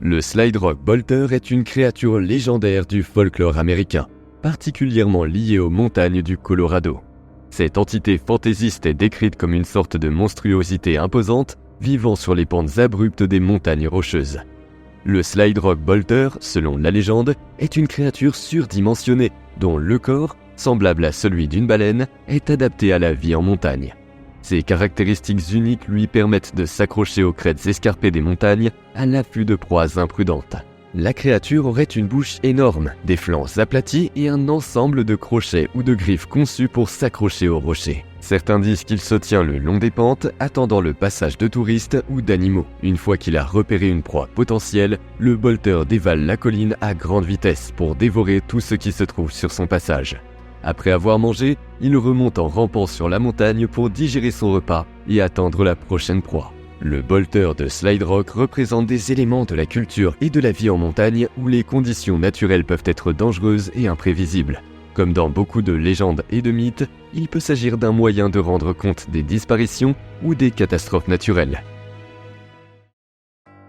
Le Slide Rock Bolter est une créature légendaire du folklore américain, particulièrement liée aux montagnes du Colorado. Cette entité fantaisiste est décrite comme une sorte de monstruosité imposante, vivant sur les pentes abruptes des montagnes rocheuses. Le Slide Rock Bolter, selon la légende, est une créature surdimensionnée, dont le corps, semblable à celui d'une baleine, est adapté à la vie en montagne. Ses caractéristiques uniques lui permettent de s'accrocher aux crêtes escarpées des montagnes à l'affût de proies imprudentes. La créature aurait une bouche énorme, des flancs aplatis et un ensemble de crochets ou de griffes conçus pour s'accrocher aux rochers. Certains disent qu'il se tient le long des pentes, attendant le passage de touristes ou d'animaux. Une fois qu'il a repéré une proie potentielle, le bolter dévale la colline à grande vitesse pour dévorer tout ce qui se trouve sur son passage. Après avoir mangé, il remonte en rampant sur la montagne pour digérer son repas et attendre la prochaine proie. Le bolter de Slide Rock représente des éléments de la culture et de la vie en montagne où les conditions naturelles peuvent être dangereuses et imprévisibles. Comme dans beaucoup de légendes et de mythes, il peut s'agir d'un moyen de rendre compte des disparitions ou des catastrophes naturelles.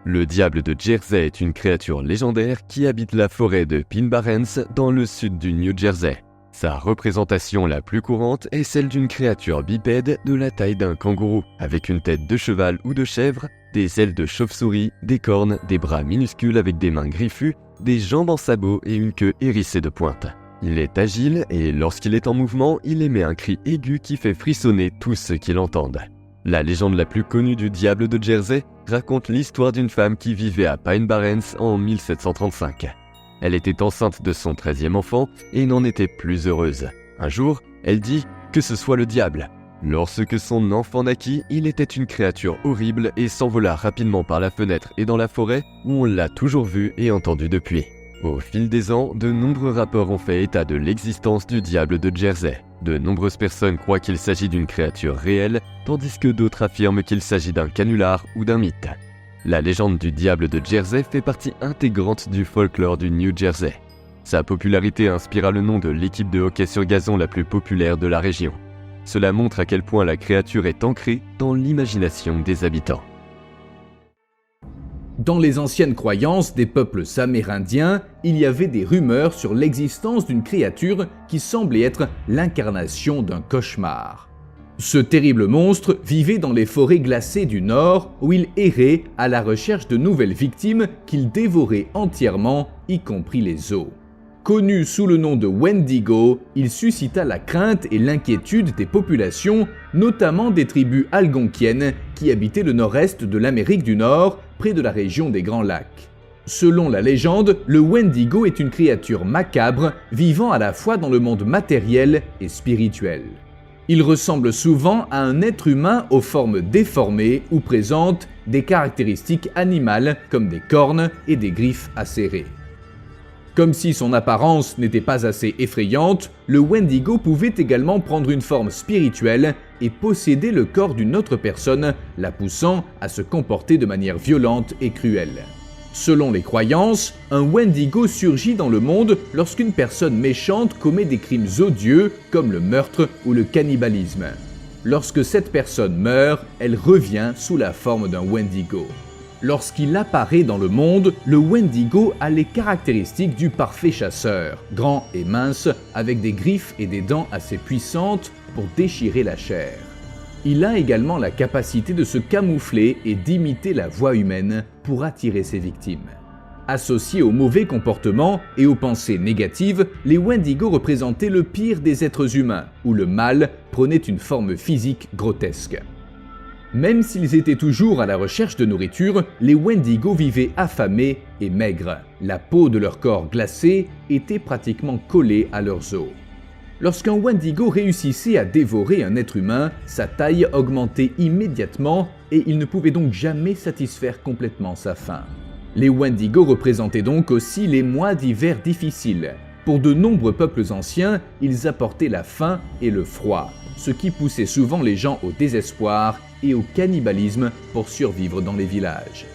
Le diable de Jersey est une créature légendaire qui habite la forêt de Pine Barrens dans le sud du New Jersey. Sa représentation la plus courante est celle d'une créature bipède de la taille d'un kangourou, avec une tête de cheval ou de chèvre, des ailes de chauve-souris, des cornes, des bras minuscules avec des mains griffues, des jambes en sabots et une queue hérissée de pointes. Il est agile et lorsqu'il est en mouvement, il émet un cri aigu qui fait frissonner tous ceux qui l'entendent. La légende la plus connue du diable de Jersey raconte l'histoire d'une femme qui vivait à Pine Barrens en 1735. Elle était enceinte de son 13e enfant et n'en était plus heureuse. Un jour, elle dit que ce soit le diable. Lorsque son enfant naquit, il était une créature horrible et s'envola rapidement par la fenêtre et dans la forêt où on l'a toujours vu et entendu depuis. Au fil des ans, de nombreux rapports ont fait état de l'existence du diable de Jersey. De nombreuses personnes croient qu'il s'agit d'une créature réelle, tandis que d'autres affirment qu'il s'agit d'un canular ou d'un mythe. La légende du diable de Jersey fait partie intégrante du folklore du New Jersey. Sa popularité inspira le nom de l'équipe de hockey sur gazon la plus populaire de la région. Cela montre à quel point la créature est ancrée dans l'imagination des habitants. Dans les anciennes croyances des peuples amérindiens, il y avait des rumeurs sur l'existence d'une créature qui semblait être l'incarnation d'un cauchemar. Ce terrible monstre vivait dans les forêts glacées du Nord où il errait à la recherche de nouvelles victimes qu'il dévorait entièrement, y compris les os. Connu sous le nom de Wendigo, il suscita la crainte et l'inquiétude des populations, notamment des tribus algonquiennes qui habitaient le nord-est de l'Amérique du Nord, près de la région des Grands Lacs. Selon la légende, le Wendigo est une créature macabre vivant à la fois dans le monde matériel et spirituel. Il ressemble souvent à un être humain aux formes déformées ou présente des caractéristiques animales comme des cornes et des griffes acérées. Comme si son apparence n'était pas assez effrayante, le Wendigo pouvait également prendre une forme spirituelle et posséder le corps d'une autre personne, la poussant à se comporter de manière violente et cruelle. Selon les croyances, un Wendigo surgit dans le monde lorsqu'une personne méchante commet des crimes odieux comme le meurtre ou le cannibalisme. Lorsque cette personne meurt, elle revient sous la forme d'un Wendigo. Lorsqu'il apparaît dans le monde, le Wendigo a les caractéristiques du parfait chasseur, grand et mince, avec des griffes et des dents assez puissantes pour déchirer la chair. Il a également la capacité de se camoufler et d'imiter la voix humaine pour attirer ses victimes. Associés au mauvais comportement et aux pensées négatives, les Wendigos représentaient le pire des êtres humains, où le mal prenait une forme physique grotesque. Même s'ils étaient toujours à la recherche de nourriture, les Wendigos vivaient affamés et maigres. La peau de leur corps glacé était pratiquement collée à leurs os. Lorsqu'un Wendigo réussissait à dévorer un être humain, sa taille augmentait immédiatement et il ne pouvait donc jamais satisfaire complètement sa faim. Les Wendigos représentaient donc aussi les mois d'hiver difficiles. Pour de nombreux peuples anciens, ils apportaient la faim et le froid, ce qui poussait souvent les gens au désespoir et au cannibalisme pour survivre dans les villages.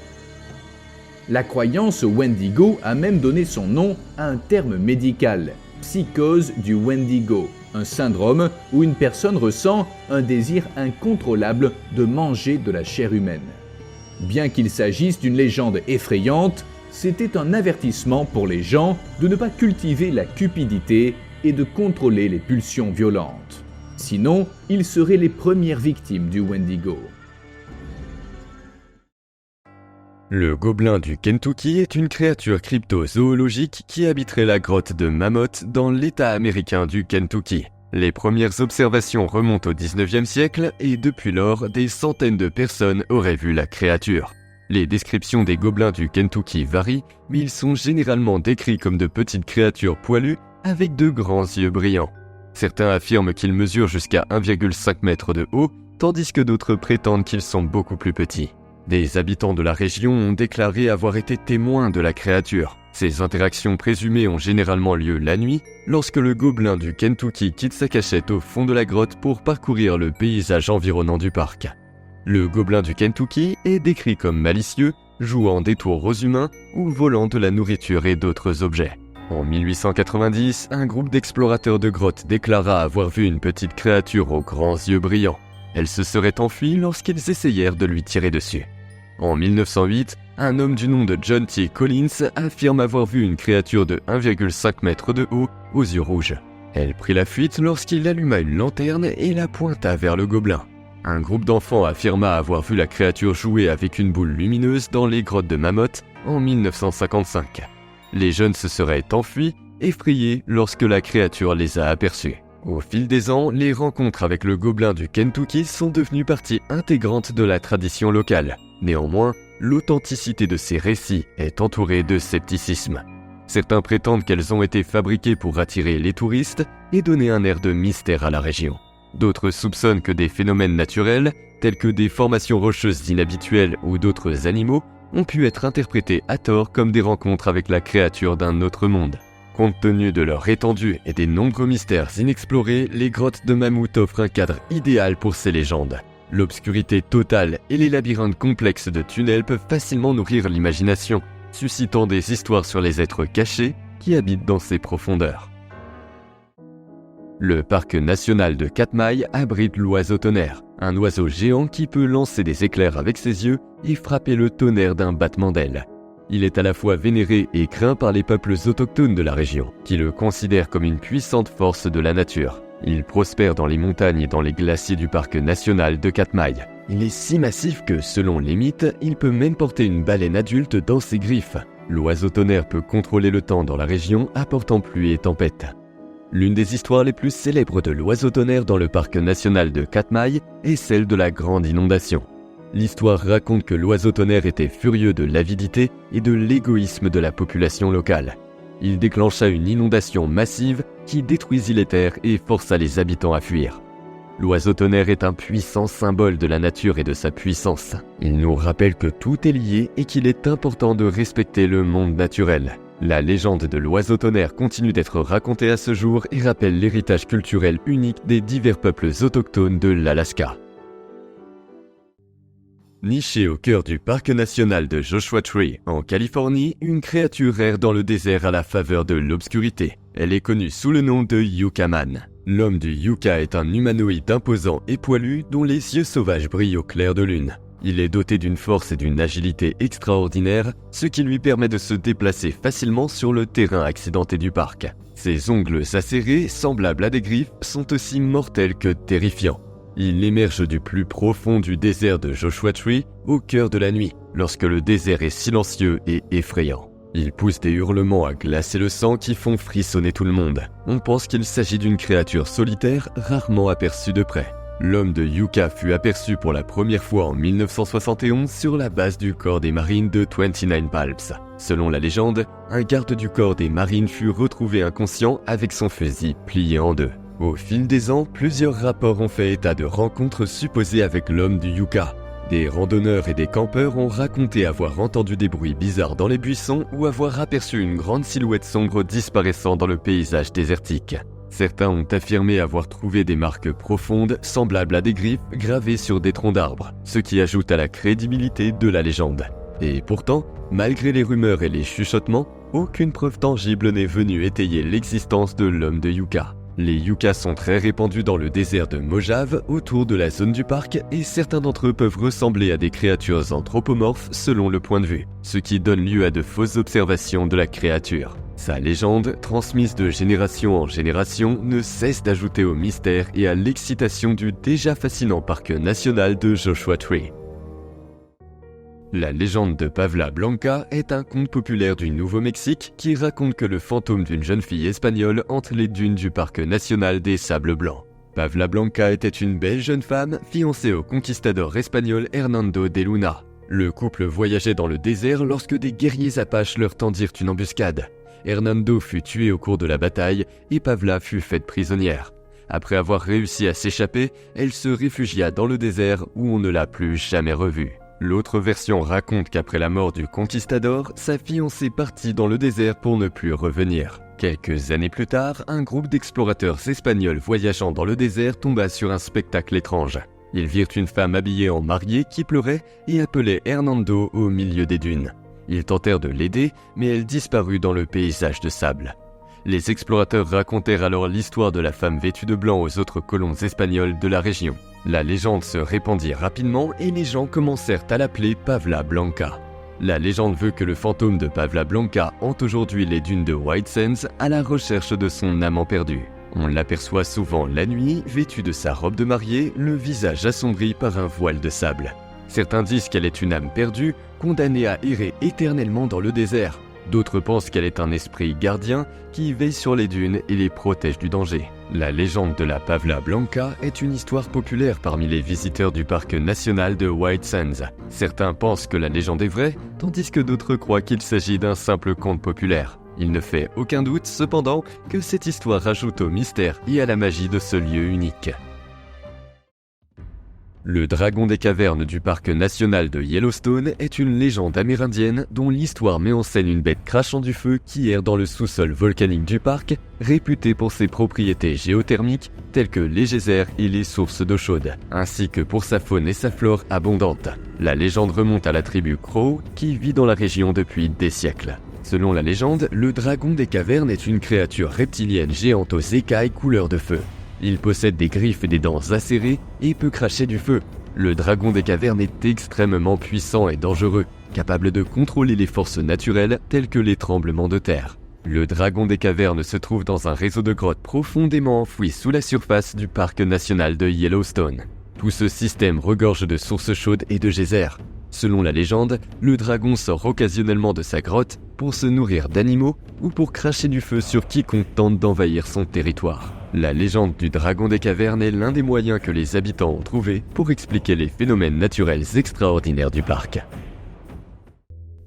La croyance au Wendigo a même donné son nom à un terme médical, psychose du Wendigo, un syndrome où une personne ressent un désir incontrôlable de manger de la chair humaine. Bien qu'il s'agisse d'une légende effrayante, c'était un avertissement pour les gens de ne pas cultiver la cupidité et de contrôler les pulsions violentes. Sinon, ils seraient les premières victimes du Wendigo. Le gobelin du Kentucky est une créature cryptozoologique qui habiterait la grotte de Mammoth dans l'État américain du Kentucky. Les premières observations remontent au 19e siècle et depuis lors, des centaines de personnes auraient vu la créature. Les descriptions des gobelins du Kentucky varient, mais ils sont généralement décrits comme de petites créatures poilues avec de grands yeux brillants. Certains affirment qu'ils mesurent jusqu'à 1,5 m de haut, tandis que d'autres prétendent qu'ils sont beaucoup plus petits. Des habitants de la région ont déclaré avoir été témoins de la créature. Ces interactions présumées ont généralement lieu la nuit, lorsque le gobelin du Kentucky quitte sa cachette au fond de la grotte pour parcourir le paysage environnant du parc. Le gobelin du Kentucky est décrit comme malicieux, jouant des tours aux humains ou volant de la nourriture et d'autres objets. En 1890, un groupe d'explorateurs de grottes déclara avoir vu une petite créature aux grands yeux brillants. Elle se serait enfuie lorsqu'ils essayèrent de lui tirer dessus. En 1908, un homme du nom de John T. Collins affirme avoir vu une créature de 1,5 m de haut aux yeux rouges. Elle prit la fuite lorsqu'il alluma une lanterne et la pointa vers le gobelin. Un groupe d'enfants affirma avoir vu la créature jouer avec une boule lumineuse dans les grottes de Mammoth en 1955. Les jeunes se seraient enfuis, effrayés lorsque la créature les a aperçus. Au fil des ans, les rencontres avec le gobelin du Kentucky sont devenues partie intégrante de la tradition locale. Néanmoins, l'authenticité de ces récits est entourée de scepticisme. Certains prétendent qu'elles ont été fabriquées pour attirer les touristes et donner un air de mystère à la région. D'autres soupçonnent que des phénomènes naturels, tels que des formations rocheuses inhabituelles ou d'autres animaux, ont pu être interprétés à tort comme des rencontres avec la créature d'un autre monde. Compte tenu de leur étendue et des nombreux mystères inexplorés, les grottes de Mammoth offrent un cadre idéal pour ces légendes. L'obscurité totale et les labyrinthes complexes de tunnels peuvent facilement nourrir l'imagination, suscitant des histoires sur les êtres cachés qui habitent dans ces profondeurs. Le parc national de Katmai abrite l'oiseau tonnerre, un oiseau géant qui peut lancer des éclairs avec ses yeux et frapper le tonnerre d'un battement d'ailes. Il est à la fois vénéré et craint par les peuples autochtones de la région, qui le considèrent comme une puissante force de la nature. Il prospère dans les montagnes et dans les glaciers du parc national de Katmai. Il est si massif que, selon les mythes, il peut même porter une baleine adulte dans ses griffes. L'oiseau tonnerre peut contrôler le temps dans la région, apportant pluie et tempête. L'une des histoires les plus célèbres de l'oiseau tonnerre dans le parc national de Katmai est celle de la grande inondation. L'histoire raconte que l'oiseau tonnerre était furieux de l'avidité et de l'égoïsme de la population locale. Il déclencha une inondation massive qui détruisit les terres et força les habitants à fuir. L'oiseau tonnerre est un puissant symbole de la nature et de sa puissance. Il nous rappelle que tout est lié et qu'il est important de respecter le monde naturel. La légende de l'oiseau tonnerre continue d'être racontée à ce jour et rappelle l'héritage culturel unique des divers peuples autochtones de l'Alaska. Nichée au cœur du parc national de Joshua Tree, en Californie, une créature erre dans le désert à la faveur de l'obscurité. Elle est connue sous le nom de Yucca Man. L'homme du Yucca est un humanoïde imposant et poilu dont les yeux sauvages brillent au clair de lune. Il est doté d'une force et d'une agilité extraordinaires, ce qui lui permet de se déplacer facilement sur le terrain accidenté du parc. Ses ongles acérés, semblables à des griffes, sont aussi mortels que terrifiants. Il émerge du plus profond du désert de Joshua Tree au cœur de la nuit, lorsque le désert est silencieux et effrayant. Il pousse des hurlements à glacer le sang qui font frissonner tout le monde. On pense qu'il s'agit d'une créature solitaire rarement aperçue de près. L'homme de Yucca fut aperçu pour la première fois en 1971 sur la base du corps des Marines de 29 Palms. Selon la légende, un garde du corps des Marines fut retrouvé inconscient avec son fusil plié en deux. Au fil des ans, plusieurs rapports ont fait état de rencontres supposées avec l'homme du Yucca. Des randonneurs et des campeurs ont raconté avoir entendu des bruits bizarres dans les buissons ou avoir aperçu une grande silhouette sombre disparaissant dans le paysage désertique. Certains ont affirmé avoir trouvé des marques profondes, semblables à des griffes, gravées sur des troncs d'arbres, ce qui ajoute à la crédibilité de la légende. Et pourtant, malgré les rumeurs et les chuchotements, aucune preuve tangible n'est venue étayer l'existence de l'homme de Yucca. Les yuccas sont très répandus dans le désert de Mojave, autour de la zone du parc, et certains d'entre eux peuvent ressembler à des créatures anthropomorphes selon le point de vue, ce qui donne lieu à de fausses observations de la créature. Sa légende, transmise de génération en génération, ne cesse d'ajouter au mystère et à l'excitation du déjà fascinant parc national de Joshua Tree. La légende de Pavla Blanca est un conte populaire du Nouveau-Mexique qui raconte que le fantôme d'une jeune fille espagnole hante les dunes du parc national des Sables Blancs. Pavla Blanca était une belle jeune femme fiancée au conquistador espagnol Hernando de Luna. Le couple voyageait dans le désert lorsque des guerriers apaches leur tendirent une embuscade. Hernando fut tué au cours de la bataille et Pavla fut faite prisonnière. Après avoir réussi à s'échapper, elle se réfugia dans le désert où on ne l'a plus jamais revue. L'autre version raconte qu'après la mort du conquistador, sa fiancée partit dans le désert pour ne plus revenir. Quelques années plus tard, un groupe d'explorateurs espagnols voyageant dans le désert tomba sur un spectacle étrange. Ils virent une femme habillée en mariée qui pleurait et appelait Hernando au milieu des dunes. Ils tentèrent de l'aider, mais elle disparut dans le paysage de sable. Les explorateurs racontèrent alors l'histoire de la femme vêtue de blanc aux autres colons espagnols de la région. La légende se répandit rapidement et les gens commencèrent à l'appeler Pavla Blanca. La légende veut que le fantôme de Pavla Blanca hante aujourd'hui les dunes de White Sands à la recherche de son amant perdu. On l'aperçoit souvent la nuit, vêtue de sa robe de mariée, le visage assombri par un voile de sable. Certains disent qu'elle est une âme perdue, condamnée à errer éternellement dans le désert. D'autres pensent qu'elle est un esprit gardien qui veille sur les dunes et les protège du danger. La légende de la Pavla Blanca est une histoire populaire parmi les visiteurs du parc national de White Sands. Certains pensent que la légende est vraie, tandis que d'autres croient qu'il s'agit d'un simple conte populaire. Il ne fait aucun doute, cependant, que cette histoire rajoute au mystère et à la magie de ce lieu unique. Le dragon des cavernes du parc national de Yellowstone est une légende amérindienne dont l'histoire met en scène une bête crachant du feu qui erre dans le sous-sol volcanique du parc, réputée pour ses propriétés géothermiques telles que les geysers et les sources d'eau chaude, ainsi que pour sa faune et sa flore abondantes. La légende remonte à la tribu Crow qui vit dans la région depuis des siècles. Selon la légende, le dragon des cavernes est une créature reptilienne géante aux écailles couleur de feu. Il possède des griffes et des dents acérées et peut cracher du feu. Le dragon des cavernes est extrêmement puissant et dangereux, capable de contrôler les forces naturelles telles que les tremblements de terre. Le dragon des cavernes se trouve dans un réseau de grottes profondément enfouies sous la surface du parc national de Yellowstone. Tout ce système regorge de sources chaudes et de geysers. Selon la légende, le dragon sort occasionnellement de sa grotte pour se nourrir d'animaux ou pour cracher du feu sur quiconque tente d'envahir son territoire. La légende du dragon des cavernes est l'un des moyens que les habitants ont trouvé pour expliquer les phénomènes naturels extraordinaires du parc.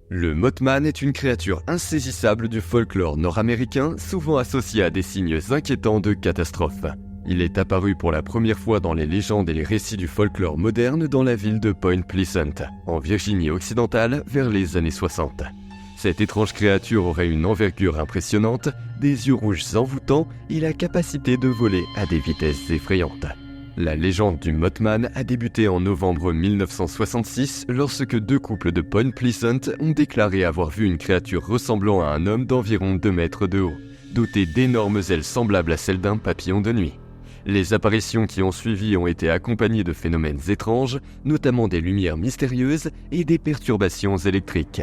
Le Mothman est une créature insaisissable du folklore nord-américain, souvent associée à des signes inquiétants de catastrophe. Il est apparu pour la première fois dans les légendes et les récits du folklore moderne dans la ville de Point Pleasant, en Virginie occidentale, vers les années 60. Cette étrange créature aurait une envergure impressionnante, des yeux rouges envoûtants et la capacité de voler à des vitesses effrayantes. La légende du Mothman a débuté en novembre 1966 lorsque deux couples de Point Pleasant ont déclaré avoir vu une créature ressemblant à un homme d'environ 2 mètres de haut, dotée d'énormes ailes semblables à celles d'un papillon de nuit. Les apparitions qui ont suivi ont été accompagnées de phénomènes étranges, notamment des lumières mystérieuses et des perturbations électriques.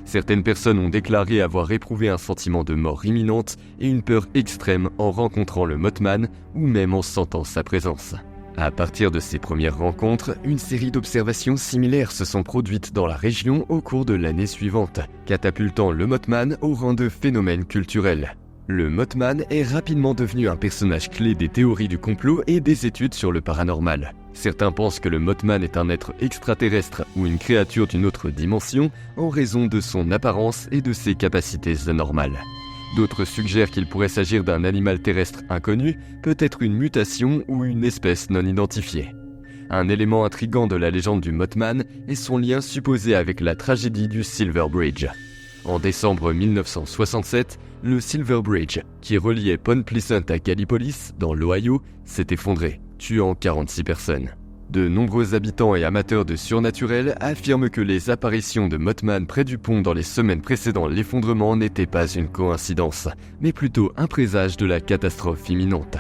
Certaines personnes ont déclaré avoir éprouvé un sentiment de mort imminente et une peur extrême en rencontrant le Mothman ou même en sentant sa présence. À partir de ces premières rencontres, une série d'observations similaires se sont produites dans la région au cours de l'année suivante, catapultant le Mothman au rang de phénomène culturel. Le Mothman est rapidement devenu un personnage clé des théories du complot et des études sur le paranormal. Certains pensent que le Mothman est un être extraterrestre ou une créature d'une autre dimension en raison de son apparence et de ses capacités anormales. D'autres suggèrent qu'il pourrait s'agir d'un animal terrestre inconnu, peut-être une mutation ou une espèce non identifiée. Un élément intrigant de la légende du Mothman est son lien supposé avec la tragédie du Silver Bridge. En décembre 1967, le Silver Bridge, qui reliait Point Pleasant à Gallipolis, dans l'Ohio, s'est effondré, tuant 46 personnes. De nombreux habitants et amateurs de surnaturel affirment que les apparitions de Mothman près du pont dans les semaines précédant l'effondrement n'étaient pas une coïncidence, mais plutôt un présage de la catastrophe imminente.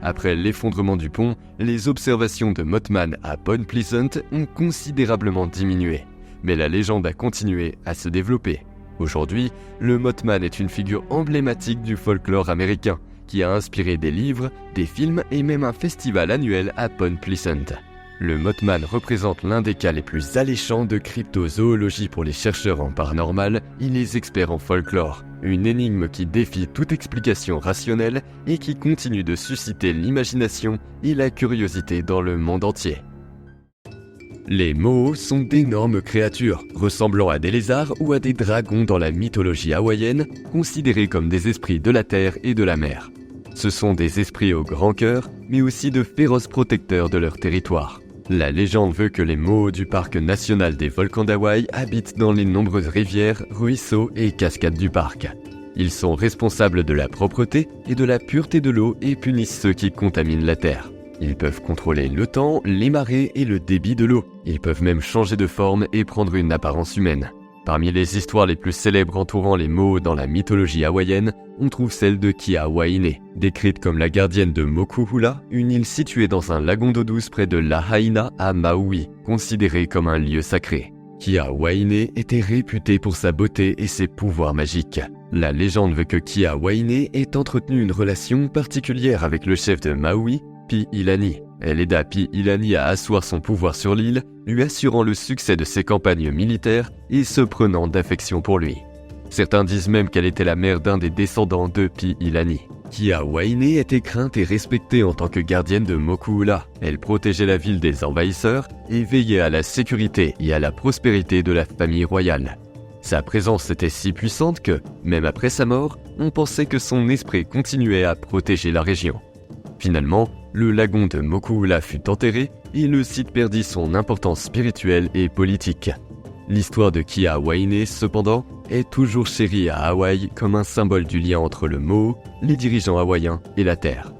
Après l'effondrement du pont, les observations de Mothman à Point Pleasant ont considérablement diminué, mais la légende a continué à se développer. Aujourd'hui, le Mothman est une figure emblématique du folklore américain, qui a inspiré des livres, des films et même un festival annuel à Point Pleasant. Le Mothman représente l'un des cas les plus alléchants de cryptozoologie pour les chercheurs en paranormal et les experts en folklore. Une énigme qui défie toute explication rationnelle et qui continue de susciter l'imagination et la curiosité dans le monde entier. Les Moho sont d'énormes créatures, ressemblant à des lézards ou à des dragons dans la mythologie hawaïenne, considérés comme des esprits de la terre et de la mer. Ce sont des esprits au grand cœur, mais aussi de féroces protecteurs de leur territoire. La légende veut que les Moho du parc national des volcans d'Hawaï habitent dans les nombreuses rivières, ruisseaux et cascades du parc. Ils sont responsables de la propreté et de la pureté de l'eau et punissent ceux qui contaminent la terre. Ils peuvent contrôler le temps, les marées et le débit de l'eau. Ils peuvent même changer de forme et prendre une apparence humaine. Parmi les histoires les plus célèbres entourant les Moho dans la mythologie hawaïenne, on trouve celle de Kiha-Wahine, décrite comme la gardienne de Mokuhula, une île située dans un lagon d'eau douce près de Lahaina à Maui, considérée comme un lieu sacré. Kiha-Wahine était réputée pour sa beauté et ses pouvoirs magiques. La légende veut que Kiha-Wahine ait entretenu une relation particulière avec le chef de Maui, Pi'ilani. Elle aida Pi'ilani à asseoir son pouvoir sur l'île, lui assurant le succès de ses campagnes militaires et se prenant d'affection pour lui. Certains disent même qu'elle était la mère d'un des descendants de Pi'ilani. Kiha-Wahine était crainte et respectée en tant que gardienne de Mokuhula. Elle protégeait la ville des envahisseurs et veillait à la sécurité et à la prospérité de la famille royale. Sa présence était si puissante que, même après sa mort, on pensait que son esprit continuait à protéger la région. Finalement, le lagon de Mokuhula fut enterré et le site perdit son importance spirituelle et politique. L'histoire de Kiha-Wahine, cependant, est toujours chérie à Hawaï comme un symbole du lien entre le Moho, les dirigeants hawaïens et la Terre.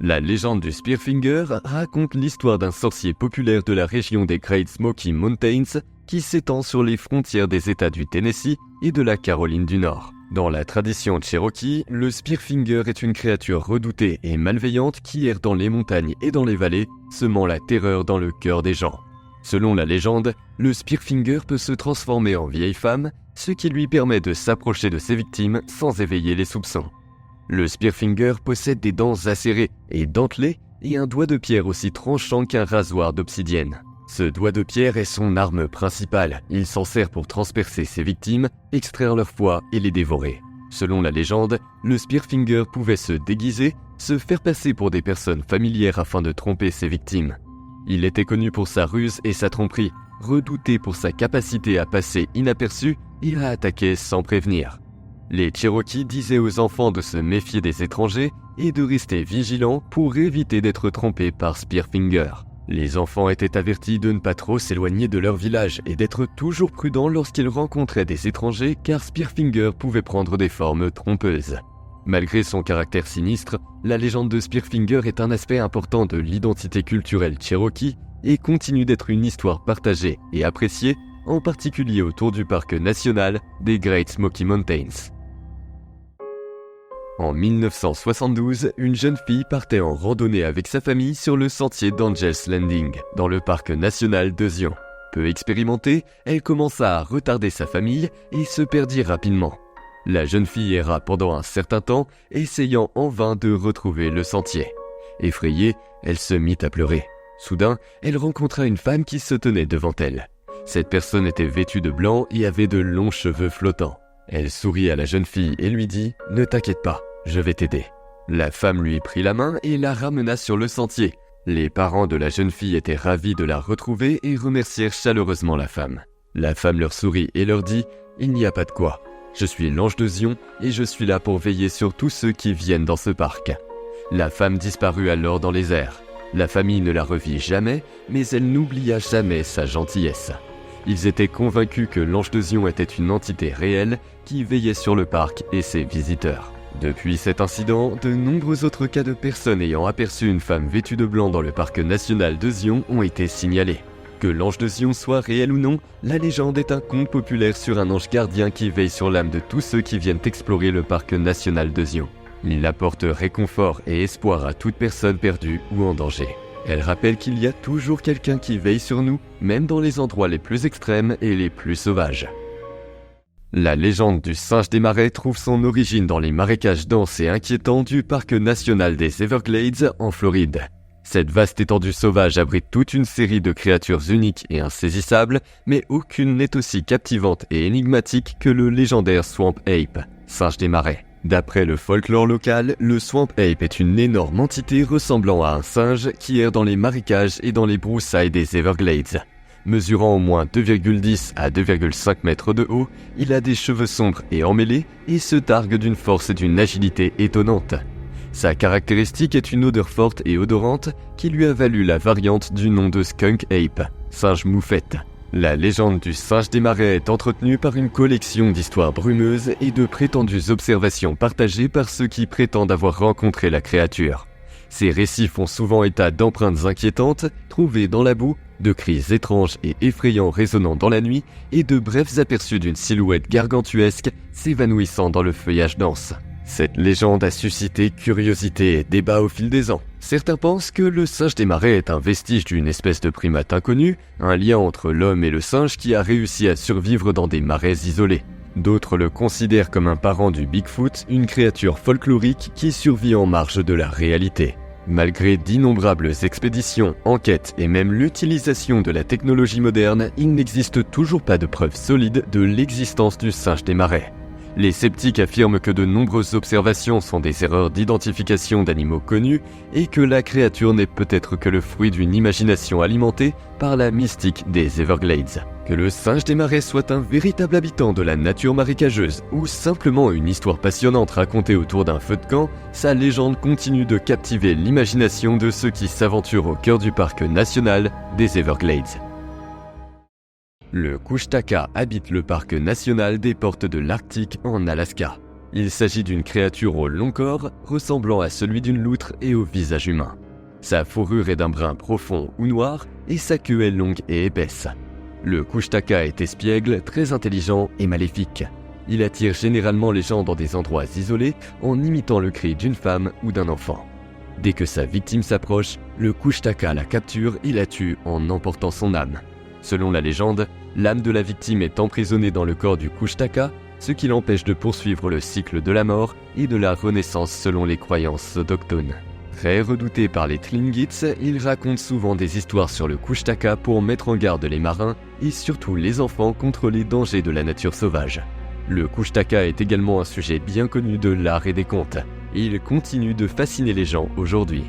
La légende du Spearfinger raconte l'histoire d'un sorcier populaire de la région des Great Smoky Mountains qui s'étend sur les frontières des États du Tennessee et de la Caroline du Nord. Dans la tradition Cherokee, le Spearfinger est une créature redoutée et malveillante qui erre dans les montagnes et dans les vallées, semant la terreur dans le cœur des gens. Selon la légende, le Spearfinger peut se transformer en vieille femme, ce qui lui permet de s'approcher de ses victimes sans éveiller les soupçons. Le Spearfinger possède des dents acérées et dentelées et un doigt de pierre aussi tranchant qu'un rasoir d'obsidienne. Ce doigt de pierre est son arme principale. Il s'en sert pour transpercer ses victimes, extraire leur foie et les dévorer. Selon la légende, le Spearfinger pouvait se déguiser, se faire passer pour des personnes familières afin de tromper ses victimes. Il était connu pour sa ruse et sa tromperie, redouté pour sa capacité à passer inaperçu et à attaquer sans prévenir. Les Cherokees disaient aux enfants de se méfier des étrangers et de rester vigilants pour éviter d'être trompés par Spearfinger. Les enfants étaient avertis de ne pas trop s'éloigner de leur village et d'être toujours prudents lorsqu'ils rencontraient des étrangers car Spearfinger pouvait prendre des formes trompeuses. Malgré son caractère sinistre, la légende de Spearfinger est un aspect important de l'identité culturelle Cherokee et continue d'être une histoire partagée et appréciée, en particulier autour du parc national des Great Smoky Mountains. En 1972, une jeune fille partait en randonnée avec sa famille sur le sentier d'Angel's Landing, dans le parc national de Zion. Peu expérimentée, elle commença à retarder sa famille et se perdit rapidement. La jeune fille erra pendant un certain temps, essayant en vain de retrouver le sentier. Effrayée, elle se mit à pleurer. Soudain, elle rencontra une femme qui se tenait devant elle. Cette personne était vêtue de blanc et avait de longs cheveux flottants. Elle sourit à la jeune fille et lui dit « Ne t'inquiète pas, je vais t'aider ». La femme lui prit la main et la ramena sur le sentier. Les parents de la jeune fille étaient ravis de la retrouver et remercièrent chaleureusement la femme. La femme leur sourit et leur dit « Il n'y a pas de quoi. Je suis l'ange de Zion et je suis là pour veiller sur tous ceux qui viennent dans ce parc. » La femme disparut alors dans les airs. La famille ne la revit jamais, mais elle n'oublia jamais sa gentillesse. Ils étaient convaincus que l'ange de Zion était une entité réelle qui veillait sur le parc et ses visiteurs. Depuis cet incident, de nombreux autres cas de personnes ayant aperçu une femme vêtue de blanc dans le parc national de Zion ont été signalés. Que l'ange de Zion soit réel ou non, la légende est un conte populaire sur un ange gardien qui veille sur l'âme de tous ceux qui viennent explorer le parc national de Zion. Il apporte réconfort et espoir à toute personne perdue ou en danger. Elle rappelle qu'il y a toujours quelqu'un qui veille sur nous, même dans les endroits les plus extrêmes et les plus sauvages. La légende du singe des marais trouve son origine dans les marécages denses et inquiétants du parc national des Everglades en Floride. Cette vaste étendue sauvage abrite toute une série de créatures uniques et insaisissables, mais aucune n'est aussi captivante et énigmatique que le légendaire Swamp Ape, singe des marais. D'après le folklore local, le Swamp Ape est une énorme entité ressemblant à un singe qui erre dans les marécages et dans les broussailles des Everglades. Mesurant au moins 2,10 à 2,5 mètres de haut, il a des cheveux sombres et emmêlés et se targue d'une force et d'une agilité étonnantes. Sa caractéristique est une odeur forte et odorante qui lui a valu la variante du nom de Skunk Ape, singe moufette. La légende du singe des marais est entretenue par une collection d'histoires brumeuses et de prétendues observations partagées par ceux qui prétendent avoir rencontré la créature. Ces récits font souvent état d'empreintes inquiétantes trouvées dans la boue, de cris étranges et effrayants résonnant dans la nuit et de brefs aperçus d'une silhouette gargantuesque s'évanouissant dans le feuillage dense. Cette légende a suscité curiosité et débat au fil des ans. Certains pensent que le singe des marais est un vestige d'une espèce de primate inconnue, un lien entre l'homme et le singe qui a réussi à survivre dans des marais isolés. D'autres le considèrent comme un parent du Bigfoot, une créature folklorique qui survit en marge de la réalité. Malgré d'innombrables expéditions, enquêtes et même l'utilisation de la technologie moderne, il n'existe toujours pas de preuves solides de l'existence du singe des marais. Les sceptiques affirment que de nombreuses observations sont des erreurs d'identification d'animaux connus et que la créature n'est peut-être que le fruit d'une imagination alimentée par la mystique des Everglades. Que le singe des marais soit un véritable habitant de la nature marécageuse ou simplement une histoire passionnante racontée autour d'un feu de camp, sa légende continue de captiver l'imagination de ceux qui s'aventurent au cœur du parc national des Everglades. Le Kushtaka habite le parc national des portes de l'Arctique en Alaska. Il s'agit d'une créature au long corps ressemblant à celui d'une loutre et au visage humain. Sa fourrure est d'un brun profond ou noir et sa queue est longue et épaisse. Le Kushtaka est espiègle, très intelligent et maléfique. Il attire généralement les gens dans des endroits isolés en imitant le cri d'une femme ou d'un enfant. Dès que sa victime s'approche, le Kushtaka la capture et la tue en emportant son âme. Selon la légende, l'âme de la victime est emprisonnée dans le corps du Kushtaka, ce qui l'empêche de poursuivre le cycle de la mort et de la renaissance selon les croyances autochtones. Très redouté par les Tlingits, il raconte souvent des histoires sur le Kushtaka pour mettre en garde les marins et surtout les enfants contre les dangers de la nature sauvage. Le Kushtaka est également un sujet bien connu de l'art et des contes, et il continue de fasciner les gens aujourd'hui.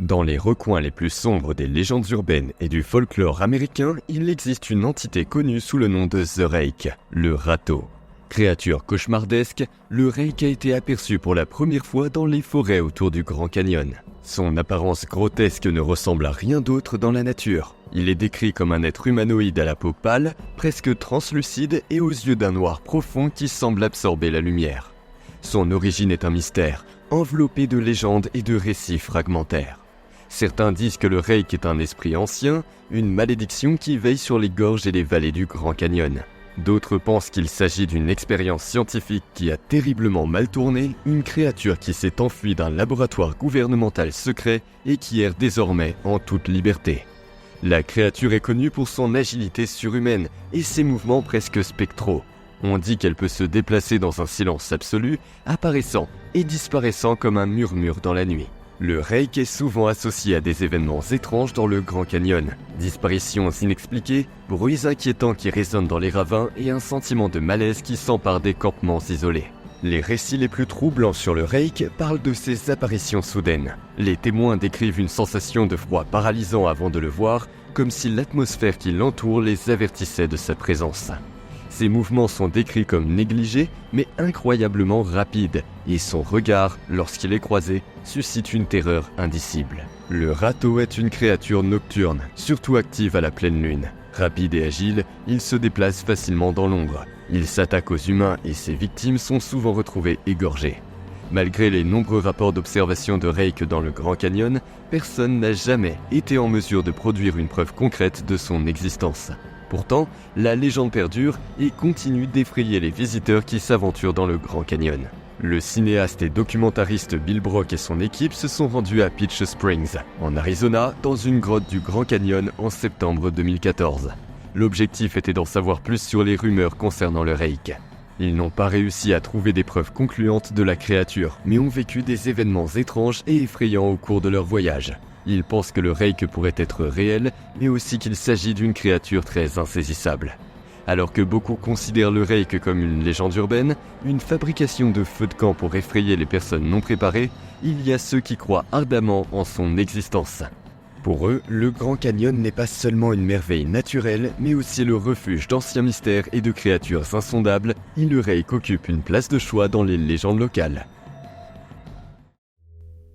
Dans les recoins les plus sombres des légendes urbaines et du folklore américain, il existe une entité connue sous le nom de The Rake, le râteau. Créature cauchemardesque, le Rake a été aperçu pour la première fois dans les forêts autour du Grand Canyon. Son apparence grotesque ne ressemble à rien d'autre dans la nature. Il est décrit comme un être humanoïde à la peau pâle, presque translucide et aux yeux d'un noir profond qui semble absorber la lumière. Son origine est un mystère, enveloppé de légendes et de récits fragmentaires. Certains disent que le Rake est un esprit ancien, une malédiction qui veille sur les gorges et les vallées du Grand Canyon. D'autres pensent qu'il s'agit d'une expérience scientifique qui a terriblement mal tourné, une créature qui s'est enfuie d'un laboratoire gouvernemental secret et qui erre désormais en toute liberté. La créature est connue pour son agilité surhumaine et ses mouvements presque spectraux. On dit qu'elle peut se déplacer dans un silence absolu, apparaissant et disparaissant comme un murmure dans la nuit. Le Rake est souvent associé à des événements étranges dans le Grand Canyon. Disparitions inexpliquées, bruits inquiétants qui résonnent dans les ravins et un sentiment de malaise qui s'empare des campements isolés. Les récits les plus troublants sur le Rake parlent de ces apparitions soudaines. Les témoins décrivent une sensation de froid paralysant avant de le voir, comme si l'atmosphère qui l'entoure les avertissait de sa présence. Ses mouvements sont décrits comme négligés, mais incroyablement rapides, et son regard, lorsqu'il est croisé, suscite une terreur indicible. Le râteau est une créature nocturne, surtout active à la pleine lune. Rapide et agile, il se déplace facilement dans l'ombre. Il s'attaque aux humains et ses victimes sont souvent retrouvées égorgées. Malgré les nombreux rapports d'observation de Rake dans le Grand Canyon, personne n'a jamais été en mesure de produire une preuve concrète de son existence. Pourtant, la légende perdure et continue d'effrayer les visiteurs qui s'aventurent dans le Grand Canyon. Le cinéaste et documentariste Bill Brock et son équipe se sont rendus à Peach Springs, en Arizona, dans une grotte du Grand Canyon en septembre 2014. L'objectif était d'en savoir plus sur les rumeurs concernant le Rake. Ils n'ont pas réussi à trouver des preuves concluantes de la créature, mais ont vécu des événements étranges et effrayants au cours de leur voyage. Ils pensent que le Rake pourrait être réel, mais aussi qu'il s'agit d'une créature très insaisissable. Alors que beaucoup considèrent le Rake comme une légende urbaine, une fabrication de feux de camp pour effrayer les personnes non préparées, il y a ceux qui croient ardemment en son existence. Pour eux, le Grand Canyon n'est pas seulement une merveille naturelle, mais aussi le refuge d'anciens mystères et de créatures insondables, et le Rake occupe une place de choix dans les légendes locales.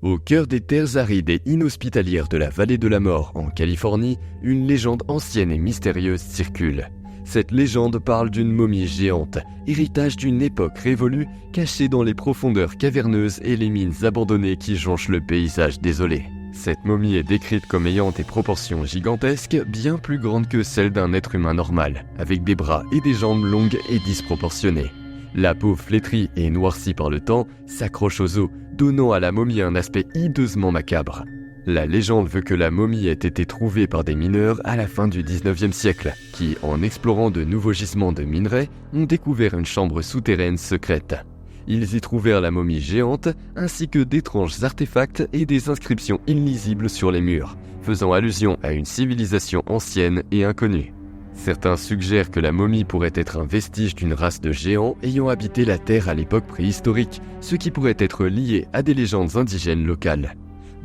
Au cœur des terres arides et inhospitalières de la Vallée de la Mort, en Californie, une légende ancienne et mystérieuse circule. Cette légende parle d'une momie géante, héritage d'une époque révolue, cachée dans les profondeurs caverneuses et les mines abandonnées qui jonchent le paysage désolé. Cette momie est décrite comme ayant des proportions gigantesques, bien plus grandes que celles d'un être humain normal, avec des bras et des jambes longues et disproportionnées. La peau flétrie et noircie par le temps s'accroche aux os, donnant à la momie un aspect hideusement macabre. La légende veut que la momie ait été trouvée par des mineurs à la fin du 19e siècle, qui, en explorant de nouveaux gisements de minerais, ont découvert une chambre souterraine secrète. Ils y trouvèrent la momie géante, ainsi que d'étranges artefacts et des inscriptions illisibles sur les murs, faisant allusion à une civilisation ancienne et inconnue. Certains suggèrent que la momie pourrait être un vestige d'une race de géants ayant habité la Terre à l'époque préhistorique, ce qui pourrait être lié à des légendes indigènes locales.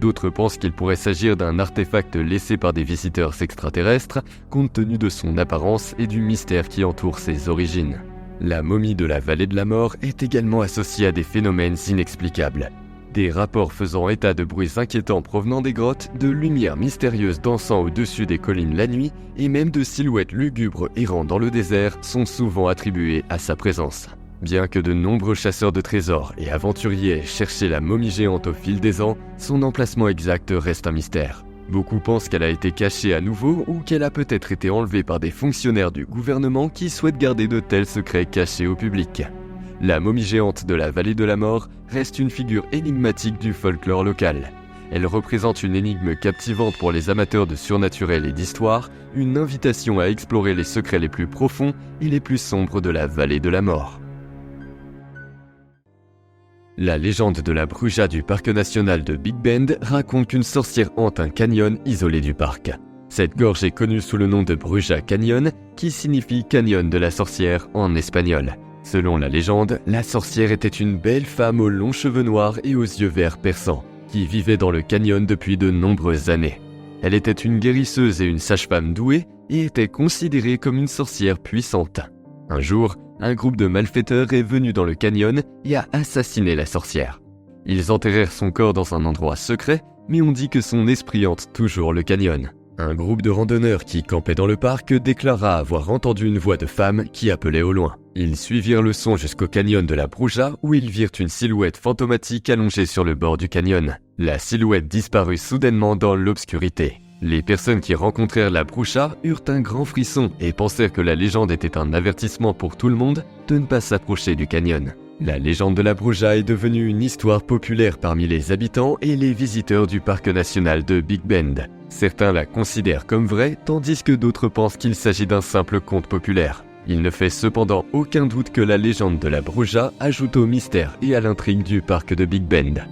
D'autres pensent qu'il pourrait s'agir d'un artefact laissé par des visiteurs extraterrestres, compte tenu de son apparence et du mystère qui entoure ses origines. La momie de la Vallée de la Mort est également associée à des phénomènes inexplicables. Des rapports faisant état de bruits inquiétants provenant des grottes, de lumières mystérieuses dansant au-dessus des collines la nuit, et même de silhouettes lugubres errant dans le désert sont souvent attribués à sa présence. Bien que de nombreux chasseurs de trésors et aventuriers aient cherché la momie géante au fil des ans, son emplacement exact reste un mystère. Beaucoup pensent qu'elle a été cachée à nouveau ou qu'elle a peut-être été enlevée par des fonctionnaires du gouvernement qui souhaitent garder de tels secrets cachés au public. La momie géante de la Vallée de la Mort reste une figure énigmatique du folklore local. Elle représente une énigme captivante pour les amateurs de surnaturel et d'histoire, une invitation à explorer les secrets les plus profonds et les plus sombres de la Vallée de la Mort. La légende de la Bruja du parc national de Big Bend raconte qu'une sorcière hante un canyon isolé du parc. Cette gorge est connue sous le nom de Bruja Canyon, qui signifie canyon de la sorcière en espagnol. Selon la légende, la sorcière était une belle femme aux longs cheveux noirs et aux yeux verts perçants, qui vivait dans le canyon depuis de nombreuses années. Elle était une guérisseuse et une sage-femme douée et était considérée comme une sorcière puissante. Un jour, un groupe de malfaiteurs est venu dans le canyon et a assassiné la sorcière. Ils enterrèrent son corps dans un endroit secret, mais on dit que son esprit hante toujours le canyon. Un groupe de randonneurs qui campaient dans le parc déclara avoir entendu une voix de femme qui appelait au loin. Ils suivirent le son jusqu'au canyon de la Bruja où ils virent une silhouette fantomatique allongée sur le bord du canyon. La silhouette disparut soudainement dans l'obscurité. Les personnes qui rencontrèrent la Bruja eurent un grand frisson et pensèrent que la légende était un avertissement pour tout le monde de ne pas s'approcher du canyon. La légende de la Bruja est devenue une histoire populaire parmi les habitants et les visiteurs du parc national de Big Bend. Certains la considèrent comme vraie, tandis que d'autres pensent qu'il s'agit d'un simple conte populaire. Il ne fait cependant aucun doute que la légende de la Bruja ajoute au mystère et à l'intrigue du parc de Big Bend.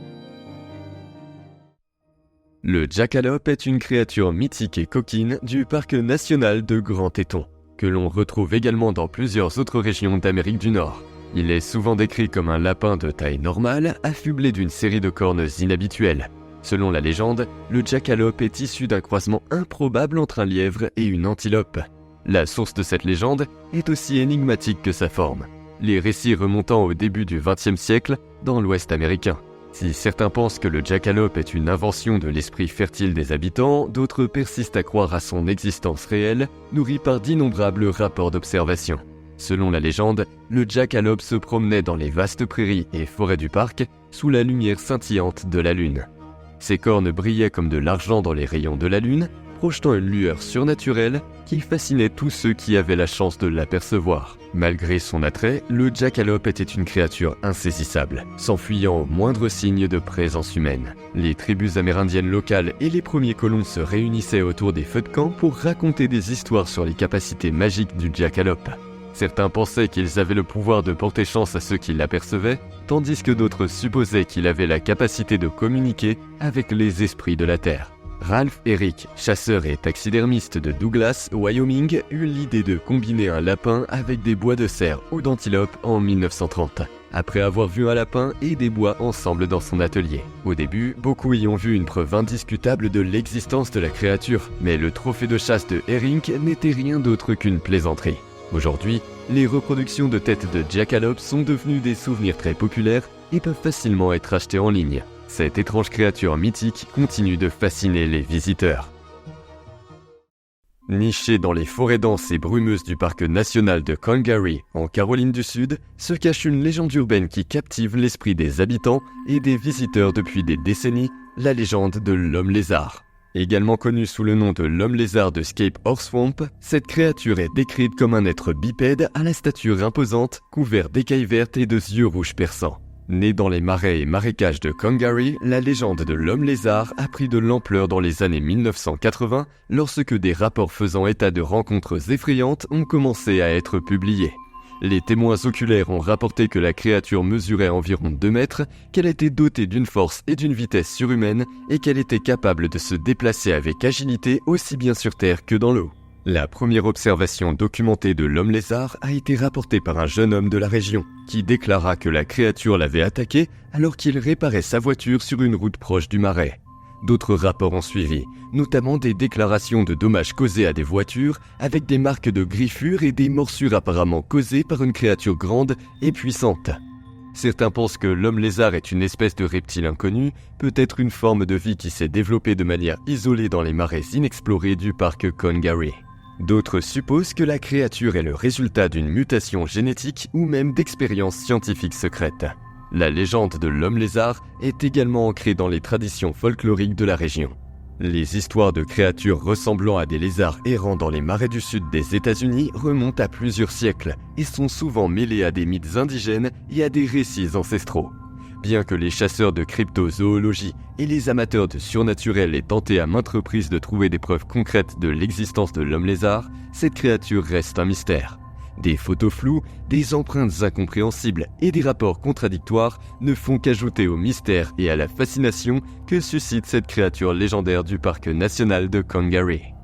Le jackalope est une créature mythique et coquine du parc national de Grand Teton, que l'on retrouve également dans plusieurs autres régions d'Amérique du Nord. Il est souvent décrit comme un lapin de taille normale, affublé d'une série de cornes inhabituelles. Selon la légende, le jackalope est issu d'un croisement improbable entre un lièvre et une antilope. La source de cette légende est aussi énigmatique que sa forme, les récits remontant au début du XXe siècle dans l'Ouest américain. Si certains pensent que le jackalope est une invention de l'esprit fertile des habitants, d'autres persistent à croire à son existence réelle, nourrie par d'innombrables rapports d'observation. Selon la légende, le jackalope se promenait dans les vastes prairies et forêts du parc sous la lumière scintillante de la lune. Ses cornes brillaient comme de l'argent dans les rayons de la lune, projetant une lueur surnaturelle qui fascinait tous ceux qui avaient la chance de l'apercevoir. Malgré son attrait, le jackalope était une créature insaisissable, s'enfuyant au moindre signe de présence humaine. Les tribus amérindiennes locales et les premiers colons se réunissaient autour des feux de camp pour raconter des histoires sur les capacités magiques du jackalope. Certains pensaient qu'ils avaient le pouvoir de porter chance à ceux qui l'apercevaient, tandis que d'autres supposaient qu'il avait la capacité de communiquer avec les esprits de la Terre. Ralph Herrick, chasseur et taxidermiste de Douglas, Wyoming, eut l'idée de combiner un lapin avec des bois de cerf ou d'antilope en 1930, après avoir vu un lapin et des bois ensemble dans son atelier. Au début, beaucoup y ont vu une preuve indiscutable de l'existence de la créature, mais le trophée de chasse de Herrick n'était rien d'autre qu'une plaisanterie. Aujourd'hui, les reproductions de têtes de jackalope sont devenues des souvenirs très populaires et peuvent facilement être achetées en ligne. Cette étrange créature mythique continue de fasciner les visiteurs. Nichée dans les forêts denses et brumeuses du parc national de Congaree, en Caroline du Sud, se cache une légende urbaine qui captive l'esprit des habitants et des visiteurs depuis des décennies, la légende de l'homme-lézard. Également connue sous le nom de l'homme-lézard de Scape Horseswamp, cette créature est décrite comme un être bipède à la stature imposante, couvert d'écailles vertes et de yeux rouges perçants. Né dans les marais et marécages de Congaree, la légende de l'homme-lézard a pris de l'ampleur dans les années 1980 lorsque des rapports faisant état de rencontres effrayantes ont commencé à être publiés. Les témoins oculaires ont rapporté que la créature mesurait environ 2 mètres, qu'elle était dotée d'une force et d'une vitesse surhumaines et qu'elle était capable de se déplacer avec agilité aussi bien sur terre que dans l'eau. La première observation documentée de l'homme-lézard a été rapportée par un jeune homme de la région, qui déclara que la créature l'avait attaqué alors qu'il réparait sa voiture sur une route proche du marais. D'autres rapports ont suivi, notamment des déclarations de dommages causés à des voitures avec des marques de griffures et des morsures apparemment causées par une créature grande et puissante. Certains pensent que l'homme-lézard est une espèce de reptile inconnu, peut-être une forme de vie qui s'est développée de manière isolée dans les marais inexplorés du parc Congaree. D'autres supposent que la créature est le résultat d'une mutation génétique ou même d'expériences scientifiques secrètes. La légende de l'homme-lézard est également ancrée dans les traditions folkloriques de la région. Les histoires de créatures ressemblant à des lézards errant dans les marais du sud des États-Unis remontent à plusieurs siècles et sont souvent mêlées à des mythes indigènes et à des récits ancestraux. Bien que les chasseurs de cryptozoologie et les amateurs de surnaturel aient tenté à maintes reprises de trouver des preuves concrètes de l'existence de l'homme-lézard, cette créature reste un mystère. Des photos floues, des empreintes incompréhensibles et des rapports contradictoires ne font qu'ajouter au mystère et à la fascination que suscite cette créature légendaire du parc national de Congaree.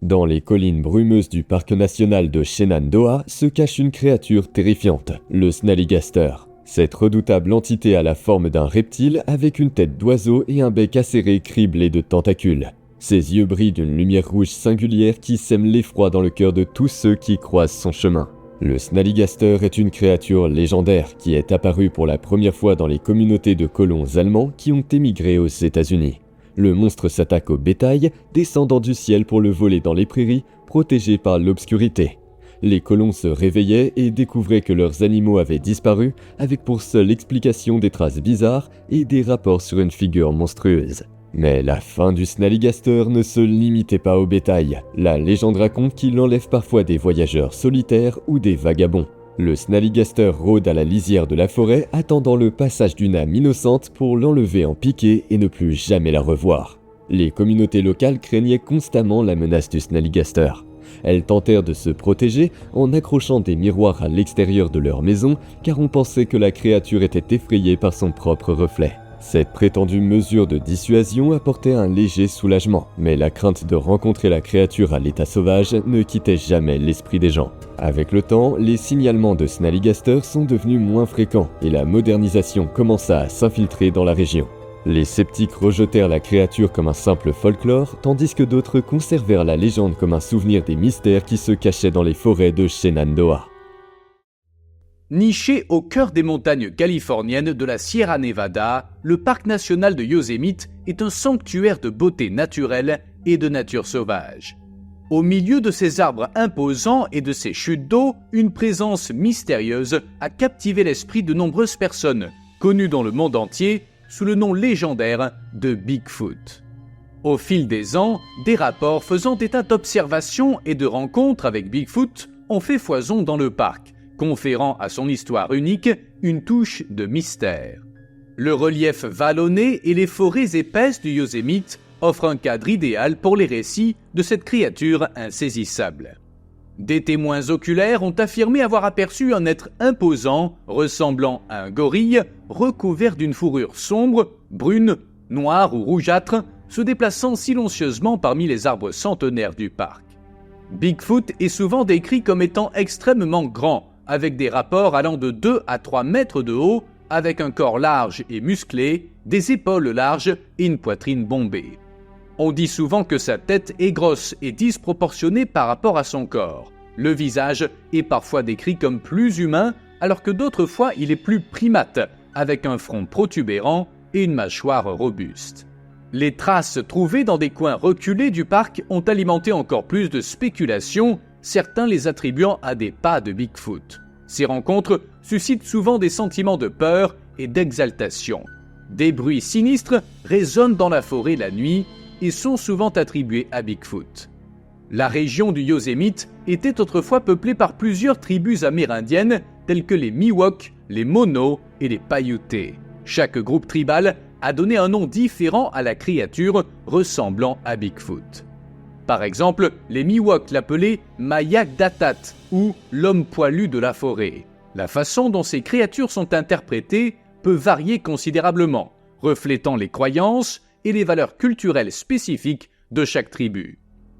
Dans les collines brumeuses du parc national de Shenandoah se cache une créature terrifiante, le snallygaster. Cette redoutable entité a la forme d'un reptile avec une tête d'oiseau et un bec acéré criblé de tentacules. Ses yeux brillent d'une lumière rouge singulière qui sème l'effroi dans le cœur de tous ceux qui croisent son chemin. Le snallygaster est une créature légendaire qui est apparue pour la première fois dans les communautés de colons allemands qui ont émigré aux États-Unis. Le monstre s'attaque au bétail, descendant du ciel pour le voler dans les prairies, protégé par l'obscurité. Les colons se réveillaient et découvraient que leurs animaux avaient disparu, avec pour seule explication des traces bizarres et des rapports sur une figure monstrueuse. Mais la fin du snallygaster ne se limitait pas au bétail. La légende raconte qu'il enlève parfois des voyageurs solitaires ou des vagabonds. Le snallygaster rôde à la lisière de la forêt, attendant le passage d'une âme innocente pour l'enlever en piqué et ne plus jamais la revoir. Les communautés locales craignaient constamment la menace du snallygaster. Elles tentèrent de se protéger en accrochant des miroirs à l'extérieur de leur maison, car on pensait que la créature était effrayée par son propre reflet. Cette prétendue mesure de dissuasion apportait un léger soulagement, mais la crainte de rencontrer la créature à l'état sauvage ne quittait jamais l'esprit des gens. Avec le temps, les signalements de snallygaster sont devenus moins fréquents et la modernisation commença à s'infiltrer dans la région. Les sceptiques rejetèrent la créature comme un simple folklore, tandis que d'autres conservèrent la légende comme un souvenir des mystères qui se cachaient dans les forêts de Shenandoah. Niché au cœur des montagnes californiennes de la Sierra Nevada, le parc national de Yosemite est un sanctuaire de beauté naturelle et de nature sauvage. Au milieu de ces arbres imposants et de ces chutes d'eau, une présence mystérieuse a captivé l'esprit de nombreuses personnes, connues dans le monde entier sous le nom légendaire de Bigfoot. Au fil des ans, des rapports faisant état d'observations et de rencontres avec Bigfoot ont fait foison dans le parc, conférant à son histoire unique une touche de mystère. Le relief vallonné et les forêts épaisses du Yosemite offrent un cadre idéal pour les récits de cette créature insaisissable. Des témoins oculaires ont affirmé avoir aperçu un être imposant, ressemblant à un gorille, recouvert d'une fourrure sombre, brune, noire ou rougeâtre, se déplaçant silencieusement parmi les arbres centenaires du parc. Bigfoot est souvent décrit comme étant extrêmement grand, avec des rapports allant de 2 à 3 mètres de haut, avec un corps large et musclé, des épaules larges et une poitrine bombée. On dit souvent que sa tête est grosse et disproportionnée par rapport à son corps. Le visage est parfois décrit comme plus humain, alors que d'autres fois il est plus primate, avec un front protubérant et une mâchoire robuste. Les traces trouvées dans des coins reculés du parc ont alimenté encore plus de spéculations, certains les attribuant à des pas de Bigfoot. Ces rencontres suscitent souvent des sentiments de peur et d'exaltation. Des bruits sinistres résonnent dans la forêt la nuit et sont souvent attribués à Bigfoot. La région du Yosemite était autrefois peuplée par plusieurs tribus amérindiennes telles que les Miwok, les Mono et les Paiute. Chaque groupe tribal a donné un nom différent à la créature ressemblant à Bigfoot. Par exemple, les Miwok l'appelaient Mayak Datat ou l'homme poilu de la forêt. La façon dont ces créatures sont interprétées peut varier considérablement, reflétant les croyances et les valeurs culturelles spécifiques de chaque tribu.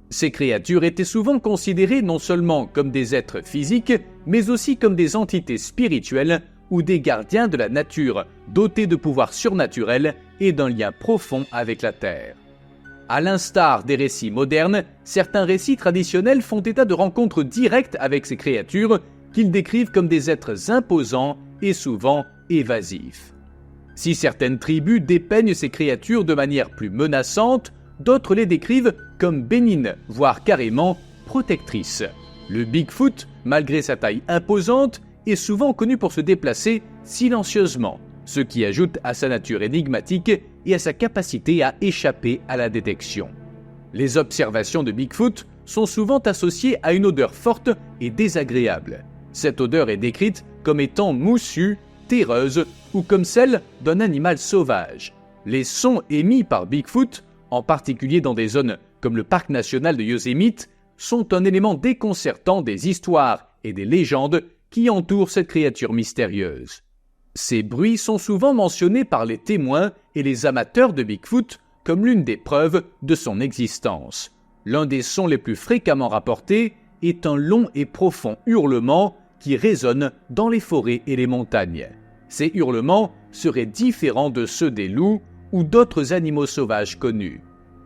Ces créatures étaient souvent considérées non seulement comme des êtres physiques, mais aussi comme des entités spirituelles ou des gardiens de la nature, dotés de pouvoirs surnaturels et d'un lien profond avec la Terre. À l'instar des récits modernes, certains récits traditionnels font état de rencontres directes avec ces créatures qu'ils décrivent comme des êtres imposants et souvent évasifs. Si certaines tribus dépeignent ces créatures de manière plus menaçante, d'autres les décrivent comme bénignes, voire carrément protectrices. Le Bigfoot, malgré sa taille imposante, est souvent connu pour se déplacer silencieusement, ce qui ajoute à sa nature énigmatique et à sa capacité à échapper à la détection. Les observations de Bigfoot sont souvent associées à une odeur forte et désagréable. Cette odeur est décrite comme étant moussue, terreuse ou comme celle d'un animal sauvage. Les sons émis par Bigfoot, en particulier dans des zones comme le parc national de Yosemite, sont un élément déconcertant des histoires et des légendes qui entourent cette créature mystérieuse. Ces bruits sont souvent mentionnés par les témoins et les amateurs de Bigfoot comme l'une des preuves de son existence. L'un des sons les plus fréquemment rapportés est un long et profond hurlement qui résonne dans les forêts et les montagnes. Ces hurlements seraient différents de ceux des loups ou d'autres animaux sauvages connus.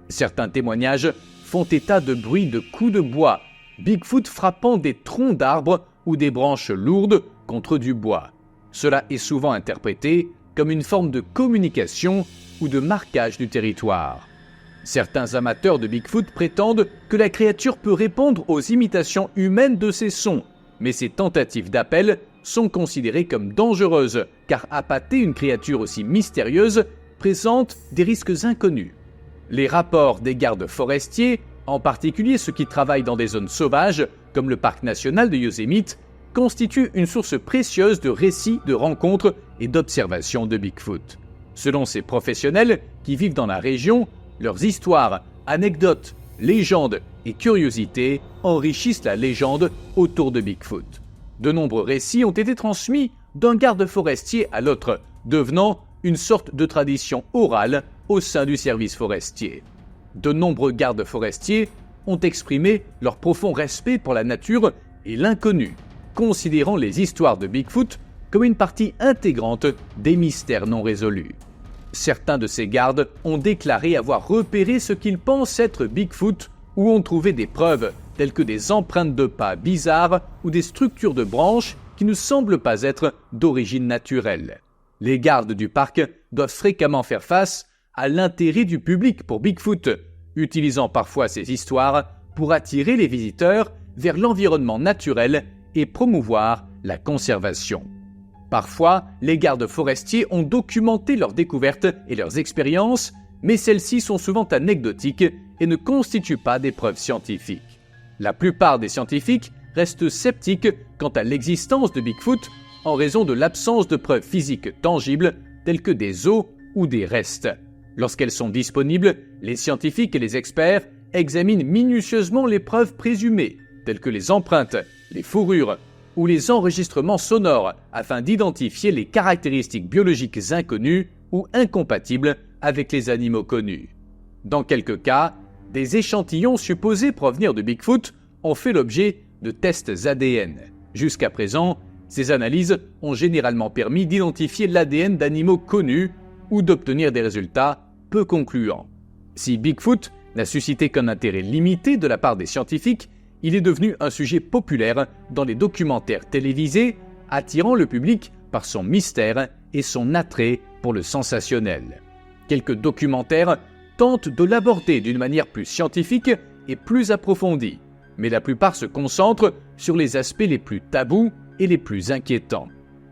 Certains témoignages font état de bruits de coups de bois, Bigfoot frappant des troncs d'arbres ou des branches lourdes contre du bois. Cela est souvent interprété comme une forme de communication ou de marquage du territoire. Certains amateurs de Bigfoot prétendent que la créature peut répondre aux imitations humaines de ses sons, mais ces tentatives d'appel sont considérées comme dangereuses, car appâter une créature aussi mystérieuse présente des risques inconnus. Les rapports des gardes forestiers, en particulier ceux qui travaillent dans des zones sauvages, comme le parc national de Yosemite, constituent une source précieuse de récits, de rencontres et d'observations de Bigfoot. Selon ces professionnels qui vivent dans la région, leurs histoires, anecdotes, légendes et curiosités enrichissent la légende autour de Bigfoot. De nombreux récits ont été transmis d'un garde forestier à l'autre, devenant une sorte de tradition orale au sein du service forestier. De nombreux gardes forestiers ont exprimé leur profond respect pour la nature et l'inconnu, considérant les histoires de Bigfoot comme une partie intégrante des mystères non résolus. Certains de ces gardes ont déclaré avoir repéré ce qu'ils pensent être Bigfoot ou ont trouvé des preuves telles que des empreintes de pas bizarres ou des structures de branches qui ne semblent pas être d'origine naturelle. Les gardes du parc doivent fréquemment faire face à l'intérêt du public pour Bigfoot, utilisant parfois ces histoires pour attirer les visiteurs vers l'environnement naturel et promouvoir la conservation. Parfois, les gardes forestiers ont documenté leurs découvertes et leurs expériences, mais celles-ci sont souvent anecdotiques et ne constituent pas des preuves scientifiques. La plupart des scientifiques restent sceptiques quant à l'existence de Bigfoot en raison de l'absence de preuves physiques tangibles telles que des os ou des restes. Lorsqu'elles sont disponibles, les scientifiques et les experts examinent minutieusement les preuves présumées, telles que les empreintes, les fourrures ou les enregistrements sonores, afin d'identifier les caractéristiques biologiques inconnues ou incompatibles avec les animaux connus. Dans quelques cas, des échantillons supposés provenir de Bigfoot ont fait l'objet de tests ADN. Jusqu'à présent, ces analyses ont généralement permis d'identifier l'ADN d'animaux connus ou d'obtenir des résultats peu concluants. Si Bigfoot n'a suscité qu'un intérêt limité de la part des scientifiques, il est devenu un sujet populaire dans les documentaires télévisés, attirant le public par son mystère et son attrait pour le sensationnel. Quelques documentaires tentent de l'aborder d'une manière plus scientifique et plus approfondie, mais la plupart se concentrent sur les aspects les plus tabous et les plus inquiétants.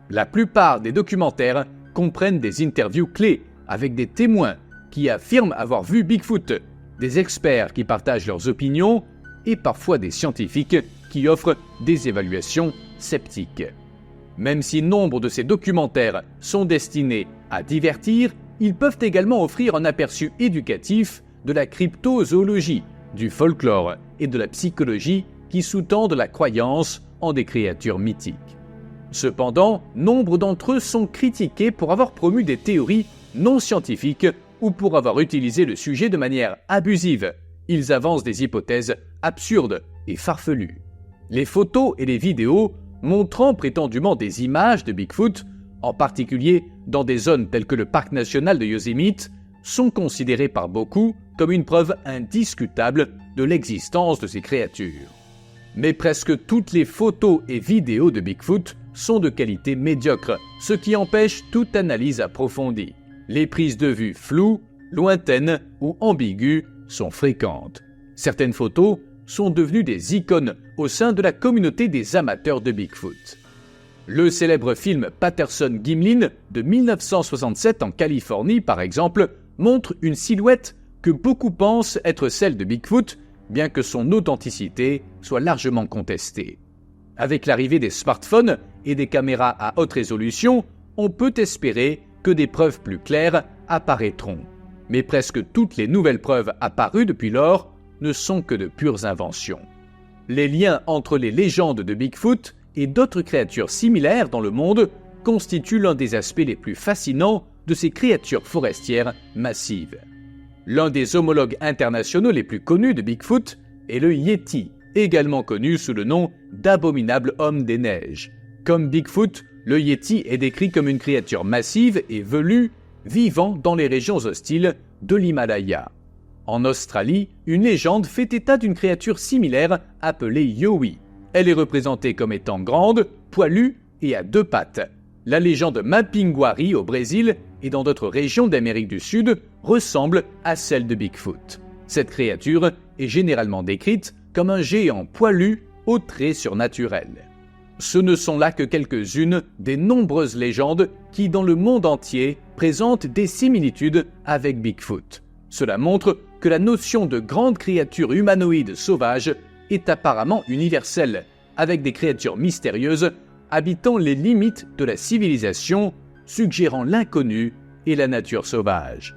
La plupart des documentaires comprennent des interviews clés avec des témoins qui affirment avoir vu Bigfoot, des experts qui partagent leurs opinions et parfois des scientifiques qui offrent des évaluations sceptiques. Même si nombre de ces documentaires sont destinés à divertir, ils peuvent également offrir un aperçu éducatif de la cryptozoologie, du folklore et de la psychologie qui sous-tendent la croyance en des créatures mythiques. Cependant, nombre d'entre eux sont critiqués pour avoir promu des théories non scientifiques ou pour avoir utilisé le sujet de manière abusive. Ils avancent des hypothèses absurdes et farfelues. Les photos et les vidéos montrant prétendument des images de Bigfoot, en particulier dans des zones telles que le parc national de Yosemite, sont considérées par beaucoup comme une preuve indiscutable de l'existence de ces créatures. Mais presque toutes les photos et vidéos de Bigfoot sont de qualité médiocre, ce qui empêche toute analyse approfondie. Les prises de vue floues, lointaines ou ambiguës sont fréquentes. Certaines photos sont devenues des icônes au sein de la communauté des amateurs de Bigfoot. Le célèbre film Patterson-Gimlin de 1967 en Californie, par exemple, montre une silhouette que beaucoup pensent être celle de Bigfoot, bien que son authenticité soit largement contestée. Avec l'arrivée des smartphones et des caméras à haute résolution, on peut espérer que des preuves plus claires apparaîtront. Mais presque toutes les nouvelles preuves apparues depuis lors ne sont que de pures inventions. Les liens entre les légendes de Bigfoot et d'autres créatures similaires dans le monde constituent l'un des aspects les plus fascinants de ces créatures forestières massives. L'un des homologues internationaux les plus connus de Bigfoot est le Yéti, également connu sous le nom d'abominable homme des neiges. Comme Bigfoot, le Yéti est décrit comme une créature massive et velue vivant dans les régions hostiles de l'Himalaya. En Australie, une légende fait état d'une créature similaire appelée Yowie. Elle est représentée comme étant grande, poilue et à deux pattes. La légende Mapinguari au Brésil et dans d'autres régions d'Amérique du Sud ressemble à celle de Bigfoot. Cette créature est généralement décrite comme un géant poilu aux traits surnaturels. Ce ne sont là que quelques-unes des nombreuses légendes qui, dans le monde entier, présentent des similitudes avec Bigfoot. Cela montre que la notion de grande créature humanoïde sauvage est apparemment universelle, avec des créatures mystérieuses habitant les limites de la civilisation, suggérant l'inconnu et la nature sauvage.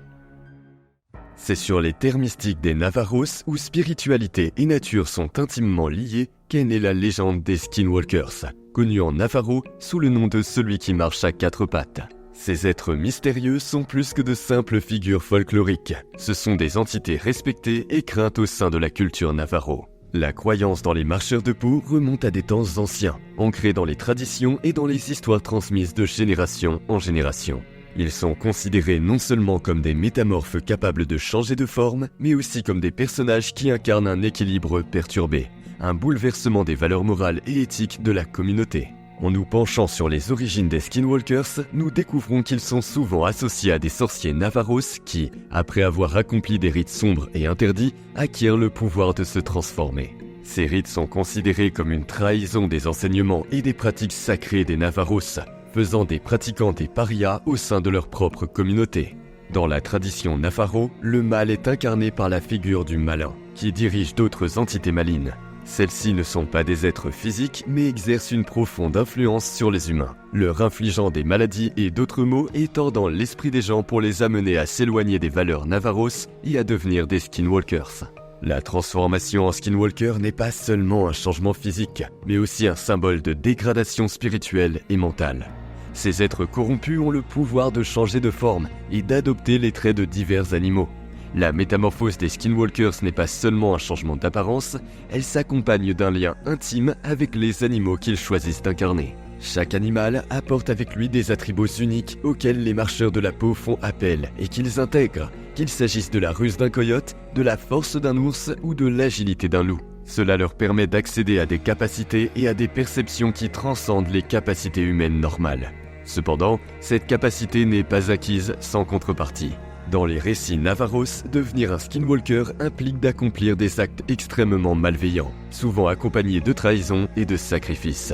C'est sur les terres mystiques des Navaros, où spiritualité et nature sont intimement liées, qu'est née la légende des Skinwalkers, connue en Navajo sous le nom de celui qui marche à quatre pattes. Ces êtres mystérieux sont plus que de simples figures folkloriques. Ce sont des entités respectées et craintes au sein de la culture Navajo. La croyance dans les marcheurs de peau remonte à des temps anciens, ancrés dans les traditions et dans les histoires transmises de génération en génération. Ils sont considérés non seulement comme des métamorphes capables de changer de forme, mais aussi comme des personnages qui incarnent un équilibre perturbé, un bouleversement des valeurs morales et éthiques de la communauté. En nous penchant sur les origines des Skinwalkers, nous découvrons qu'ils sont souvent associés à des sorciers Navaros qui, après avoir accompli des rites sombres et interdits, acquièrent le pouvoir de se transformer. Ces rites sont considérés comme une trahison des enseignements et des pratiques sacrées des Navaros, faisant des pratiquants des parias au sein de leur propre communauté. Dans la tradition Navajo, le mal est incarné par la figure du malin, qui dirige d'autres entités malignes. Celles-ci ne sont pas des êtres physiques, mais exercent une profonde influence sur les humains, leur infligeant des maladies et d'autres maux et tordant l'esprit des gens pour les amener à s'éloigner des valeurs Navaros et à devenir des Skinwalkers. La transformation en Skinwalker n'est pas seulement un changement physique, mais aussi un symbole de dégradation spirituelle et mentale. Ces êtres corrompus ont le pouvoir de changer de forme et d'adopter les traits de divers animaux. La métamorphose des Skinwalkers n'est pas seulement un changement d'apparence, elle s'accompagne d'un lien intime avec les animaux qu'ils choisissent d'incarner. Chaque animal apporte avec lui des attributs uniques auxquels les marcheurs de la peau font appel et qu'ils intègrent, qu'il s'agisse de la ruse d'un coyote, de la force d'un ours ou de l'agilité d'un loup. Cela leur permet d'accéder à des capacités et à des perceptions qui transcendent les capacités humaines normales. Cependant, cette capacité n'est pas acquise sans contrepartie. Dans les récits Navaros, devenir un Skinwalker implique d'accomplir des actes extrêmement malveillants, souvent accompagnés de trahison et de sacrifices.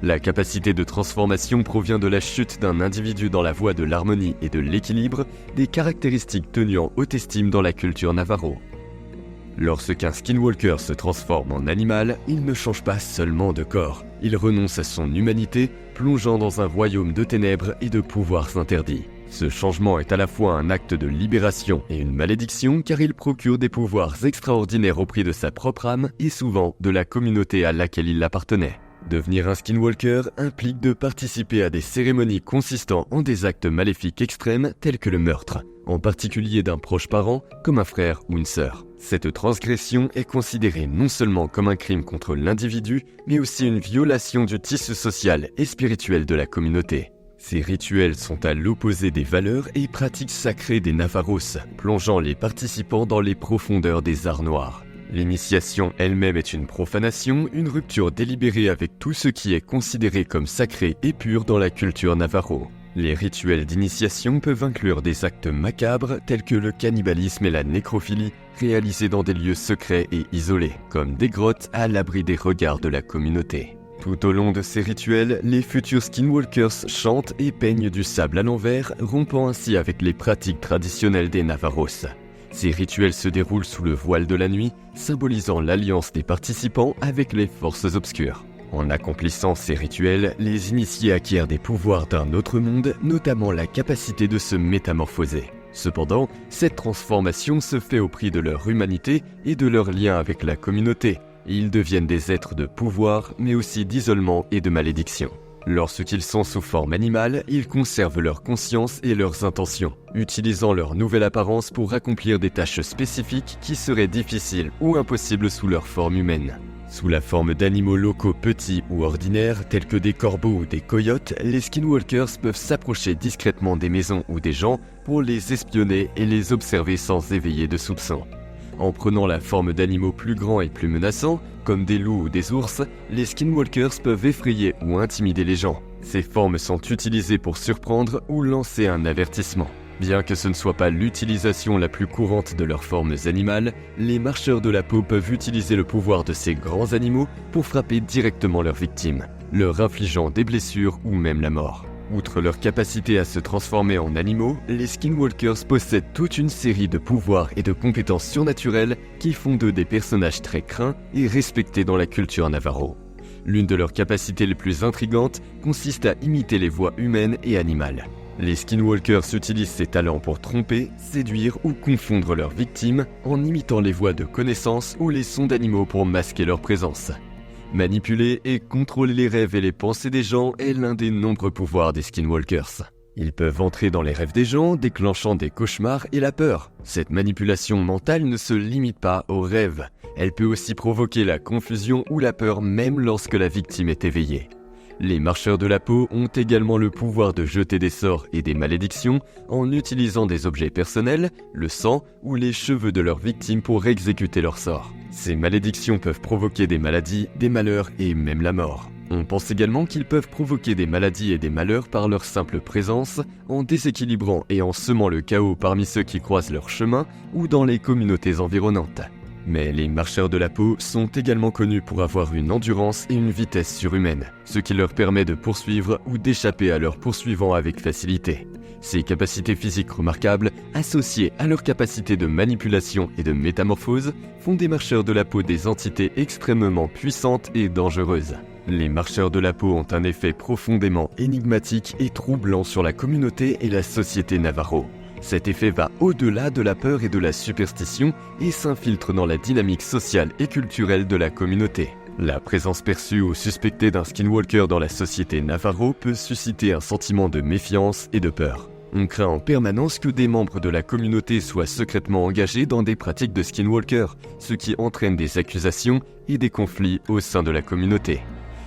La capacité de transformation provient de la chute d'un individu dans la voie de l'harmonie et de l'équilibre, des caractéristiques tenues en haute estime dans la culture Navajo. Lorsqu'un Skinwalker se transforme en animal, il ne change pas seulement de corps, il renonce à son humanité, plongeant dans un royaume de ténèbres et de pouvoirs interdits. Ce changement est à la fois un acte de libération et une malédiction car il procure des pouvoirs extraordinaires au prix de sa propre âme et souvent de la communauté à laquelle il appartenait. Devenir un Skinwalker implique de participer à des cérémonies consistant en des actes maléfiques extrêmes tels que le meurtre, en particulier d'un proche parent comme un frère ou une sœur. Cette transgression est considérée non seulement comme un crime contre l'individu, mais aussi une violation du tissu social et spirituel de la communauté. Ces rituels sont à l'opposé des valeurs et pratiques sacrées des Navaros, plongeant les participants dans les profondeurs des arts noirs. L'initiation elle-même est une profanation, une rupture délibérée avec tout ce qui est considéré comme sacré et pur dans la culture Navajo. Les rituels d'initiation peuvent inclure des actes macabres tels que le cannibalisme et la nécrophilie, réalisés dans des lieux secrets et isolés, comme des grottes à l'abri des regards de la communauté. Tout au long de ces rituels, les futurs Skinwalkers chantent et peignent du sable à l'envers, rompant ainsi avec les pratiques traditionnelles des Navaros. Ces rituels se déroulent sous le voile de la nuit, symbolisant l'alliance des participants avec les forces obscures. En accomplissant ces rituels, les initiés acquièrent des pouvoirs d'un autre monde, notamment la capacité de se métamorphoser. Cependant, cette transformation se fait au prix de leur humanité et de leur lien avec la communauté. Ils deviennent des êtres de pouvoir, mais aussi d'isolement et de malédiction. Lorsqu'ils sont sous forme animale, ils conservent leur conscience et leurs intentions, utilisant leur nouvelle apparence pour accomplir des tâches spécifiques qui seraient difficiles ou impossibles sous leur forme humaine. Sous la forme d'animaux locaux petits ou ordinaires, tels que des corbeaux ou des coyotes, les Skinwalkers peuvent s'approcher discrètement des maisons ou des gens pour les espionner et les observer sans éveiller de soupçons. En prenant la forme d'animaux plus grands et plus menaçants, comme des loups ou des ours, les Skinwalkers peuvent effrayer ou intimider les gens. Ces formes sont utilisées pour surprendre ou lancer un avertissement. Bien que ce ne soit pas l'utilisation la plus courante de leurs formes animales, les marcheurs de la peau peuvent utiliser le pouvoir de ces grands animaux pour frapper directement leurs victimes, leur infligeant des blessures ou même la mort. Outre leur capacité à se transformer en animaux, les Skinwalkers possèdent toute une série de pouvoirs et de compétences surnaturelles qui font d'eux des personnages très craints et respectés dans la culture Navajo. L'une de leurs capacités les plus intrigantes consiste à imiter les voix humaines et animales. Les Skinwalkers utilisent ces talents pour tromper, séduire ou confondre leurs victimes en imitant les voix de connaissance ou les sons d'animaux pour masquer leur présence. Manipuler et contrôler les rêves et les pensées des gens est l'un des nombreux pouvoirs des Skinwalkers. Ils peuvent entrer dans les rêves des gens, déclenchant des cauchemars et la peur. Cette manipulation mentale ne se limite pas aux rêves. Elle peut aussi provoquer la confusion ou la peur même lorsque la victime est éveillée. Les marcheurs de la peau ont également le pouvoir de jeter des sorts et des malédictions en utilisant des objets personnels, le sang ou les cheveux de leurs victimes pour exécuter leurs sorts. Ces malédictions peuvent provoquer des maladies, des malheurs et même la mort. On pense également qu'ils peuvent provoquer des maladies et des malheurs par leur simple présence, en déséquilibrant et en semant le chaos parmi ceux qui croisent leur chemin ou dans les communautés environnantes. Mais les marcheurs de la peau sont également connus pour avoir une endurance et une vitesse surhumaine, ce qui leur permet de poursuivre ou d'échapper à leurs poursuivants avec facilité. Ces capacités physiques remarquables, associées à leur capacité de manipulation et de métamorphose, font des marcheurs de la peau des entités extrêmement puissantes et dangereuses. Les marcheurs de la peau ont un effet profondément énigmatique et troublant sur la communauté et la société Navarro. Cet effet va au-delà de la peur et de la superstition et s'infiltre dans la dynamique sociale et culturelle de la communauté. La présence perçue ou suspectée d'un skinwalker dans la société Navarro peut susciter un sentiment de méfiance et de peur. On craint en permanence que des membres de la communauté soient secrètement engagés dans des pratiques de skinwalker, ce qui entraîne des accusations et des conflits au sein de la communauté.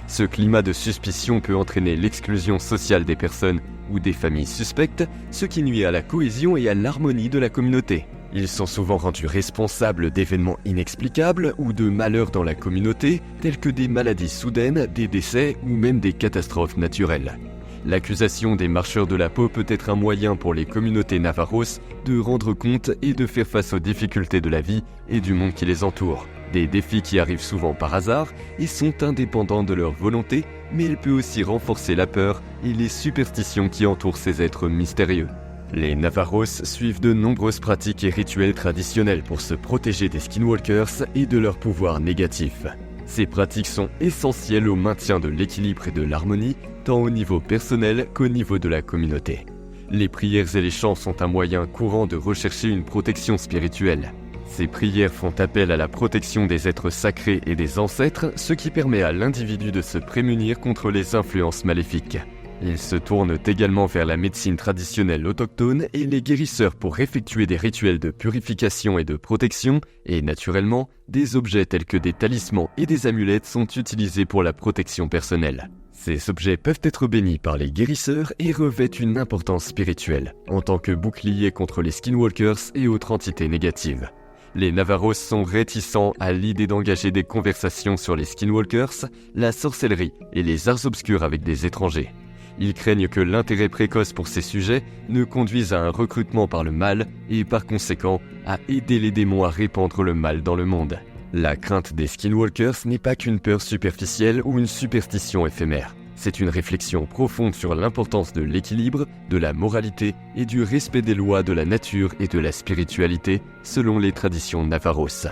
Ce climat de suspicion peut entraîner l'exclusion sociale des personnes ou des familles suspectes, ce qui nuit à la cohésion et à l'harmonie de la communauté. Ils sont souvent rendus responsables d'événements inexplicables ou de malheurs dans la communauté, tels que des maladies soudaines, des décès ou même des catastrophes naturelles. L'accusation des marcheurs de la peau peut être un moyen pour les communautés navarros de rendre compte et de faire face aux difficultés de la vie et du monde qui les entoure. Des défis qui arrivent souvent par hasard et sont indépendants de leur volonté, mais elle peut aussi renforcer la peur et les superstitions qui entourent ces êtres mystérieux. Les Navarros suivent de nombreuses pratiques et rituels traditionnels pour se protéger des skinwalkers et de leurs pouvoirs négatifs. Ces pratiques sont essentielles au maintien de l'équilibre et de l'harmonie, tant au niveau personnel qu'au niveau de la communauté. Les prières et les chants sont un moyen courant de rechercher une protection spirituelle. Ces prières font appel à la protection des êtres sacrés et des ancêtres, ce qui permet à l'individu de se prémunir contre les influences maléfiques. Ils se tournent également vers la médecine traditionnelle autochtone et les guérisseurs pour effectuer des rituels de purification et de protection, et naturellement, des objets tels que des talismans et des amulettes sont utilisés pour la protection personnelle. Ces objets peuvent être bénis par les guérisseurs et revêtent une importance spirituelle, en tant que bouclier contre les skinwalkers et autres entités négatives. Les Navarros sont réticents à l'idée d'engager des conversations sur les skinwalkers, la sorcellerie et les arts obscurs avec des étrangers. Ils craignent que l'intérêt précoce pour ces sujets ne conduise à un recrutement par le mal et par conséquent à aider les démons à répandre le mal dans le monde. La crainte des skinwalkers n'est pas qu'une peur superficielle ou une superstition éphémère. C'est une réflexion profonde sur l'importance de l'équilibre, de la moralité et du respect des lois de la nature et de la spiritualité selon les traditions navarros.